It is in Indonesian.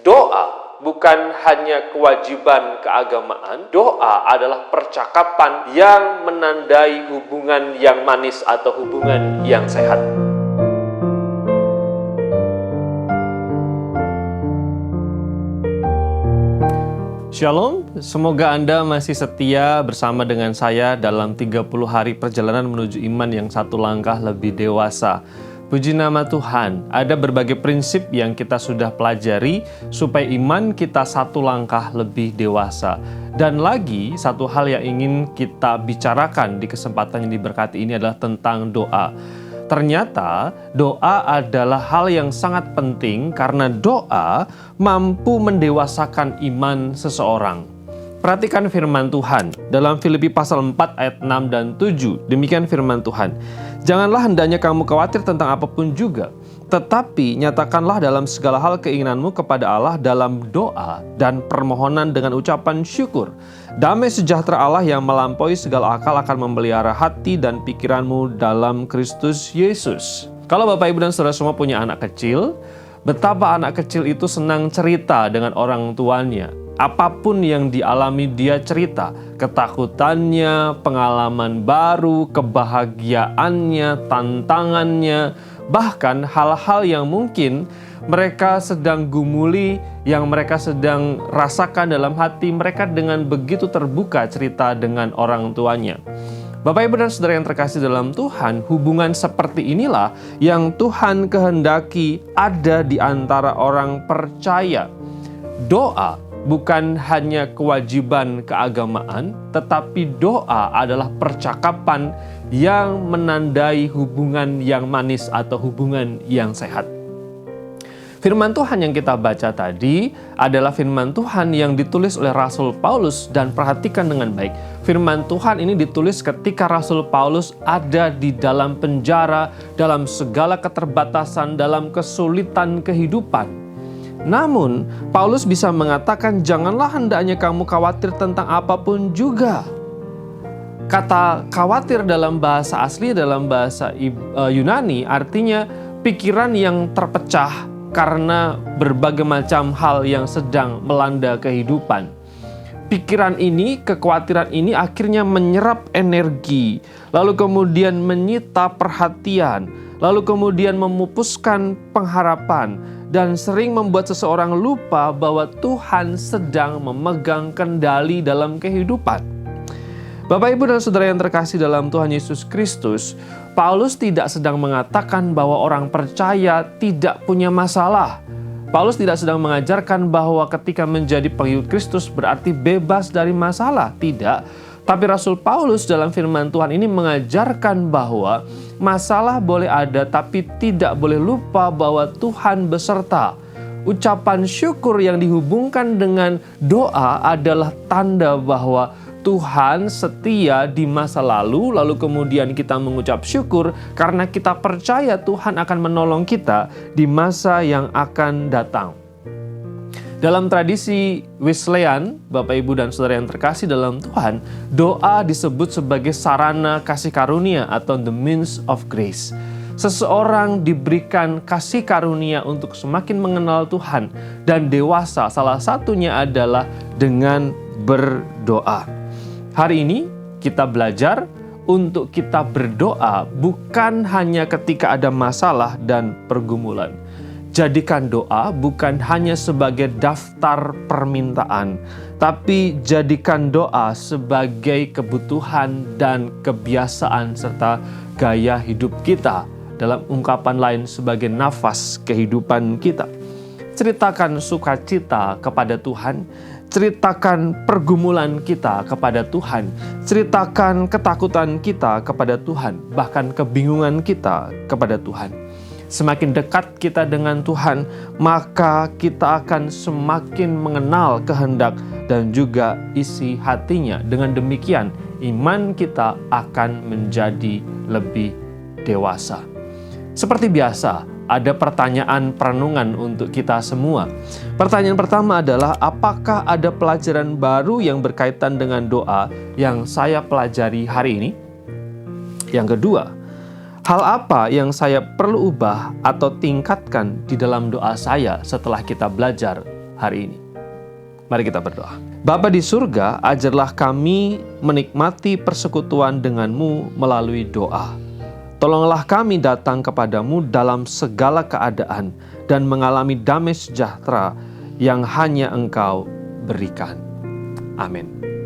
Doa bukan hanya kewajiban keagamaan, doa adalah percakapan yang menandai hubungan yang manis atau hubungan yang sehat. Shalom, semoga Anda masih setia bersama dengan saya dalam 30 hari perjalanan menuju iman yang satu langkah lebih dewasa. Puji nama Tuhan, ada berbagai prinsip yang kita sudah pelajari supaya iman kita satu langkah lebih dewasa. Dan lagi, satu hal yang ingin kita bicarakan di kesempatan yang diberkati ini adalah tentang doa. Ternyata doa adalah hal yang sangat penting karena doa mampu mendewasakan iman seseorang. Perhatikan firman Tuhan dalam Filipi pasal 4 ayat 6 dan 7. Demikian firman Tuhan. Janganlah hendaknya kamu khawatir tentang apapun juga, tetapi nyatakanlah dalam segala hal keinginanmu kepada Allah dalam doa dan permohonan dengan ucapan syukur. Damai sejahtera Allah yang melampaui segala akal akan memelihara hati dan pikiranmu dalam Kristus Yesus. Kalau Bapak Ibu dan Saudara semua punya anak kecil, betapa anak kecil itu senang cerita dengan orang tuanya. Apapun yang dialami dia cerita, ketakutannya, pengalaman baru, kebahagiaannya, tantangannya, bahkan hal-hal yang mungkin mereka sedang gumuli, yang mereka sedang rasakan dalam hati, mereka dengan begitu terbuka cerita dengan orang tuanya. Bapak, Ibu, dan Saudara yang terkasih dalam Tuhan, hubungan seperti inilah yang Tuhan kehendaki ada di antara orang percaya. Doa bukan hanya kewajiban keagamaan, tetapi doa adalah percakapan yang menandai hubungan yang manis atau hubungan yang sehat. Firman Tuhan yang kita baca tadi adalah firman Tuhan yang ditulis oleh Rasul Paulus, dan perhatikan dengan baik. Firman Tuhan ini ditulis ketika Rasul Paulus ada di dalam penjara, dalam segala keterbatasan, dalam kesulitan kehidupan. Namun, Paulus bisa mengatakan, janganlah hendaknya kamu khawatir tentang apapun juga. Kata khawatir dalam bahasa asli, dalam bahasa Yunani, artinya pikiran yang terpecah karena berbagai macam hal yang sedang melanda kehidupan. Pikiran ini, kekhawatiran ini akhirnya menyerap energi, lalu kemudian menyita perhatian, lalu kemudian memupuskan pengharapan, dan sering membuat seseorang lupa bahwa Tuhan sedang memegang kendali dalam kehidupan. Bapak, Ibu, dan Saudara yang terkasih dalam Tuhan Yesus Kristus, Paulus tidak sedang mengatakan bahwa orang percaya tidak punya masalah. Paulus tidak sedang mengajarkan bahwa ketika menjadi pengikut Kristus berarti bebas dari masalah. Tidak. Tapi Rasul Paulus dalam firman Tuhan ini mengajarkan bahwa masalah boleh ada, tapi tidak boleh lupa bahwa Tuhan beserta. Ucapan syukur yang dihubungkan dengan doa adalah tanda bahwa Tuhan setia di masa lalu kemudian kita mengucap syukur karena kita percaya Tuhan akan menolong kita di masa yang akan datang. Dalam tradisi Wesleyan, Bapak, Ibu, dan Saudara yang terkasih dalam Tuhan, doa disebut sebagai sarana kasih karunia atau the means of grace. Seseorang diberikan kasih karunia untuk semakin mengenal Tuhan dan dewasa. Salah satunya adalah dengan berdoa. Hari ini kita belajar untuk kita berdoa bukan hanya ketika ada masalah dan pergumulan. Jadikan doa bukan hanya sebagai daftar permintaan, tapi jadikan doa sebagai kebutuhan dan kebiasaan serta gaya hidup kita. Dalam ungkapan lain, sebagai nafas kehidupan kita. Ceritakan sukacita kepada Tuhan, ceritakan pergumulan kita kepada Tuhan, ceritakan ketakutan kita kepada Tuhan, bahkan kebingungan kita kepada Tuhan. Semakin dekat kita dengan Tuhan, maka kita akan semakin mengenal kehendak dan juga isi hatinya. Dengan demikian, iman kita akan menjadi lebih dewasa. Seperti biasa, ada pertanyaan perenungan untuk kita semua. Pertanyaan pertama adalah, apakah ada pelajaran baru yang berkaitan dengan doa yang saya pelajari hari ini? Yang kedua, hal apa yang saya perlu ubah atau tingkatkan di dalam doa saya setelah kita belajar hari ini. Mari kita berdoa. Bapa di surga, ajarlah kami menikmati persekutuan denganmu melalui doa. Tolonglah kami datang kepadamu dalam segala keadaan dan mengalami damai sejahtera yang hanya Engkau berikan. Amin.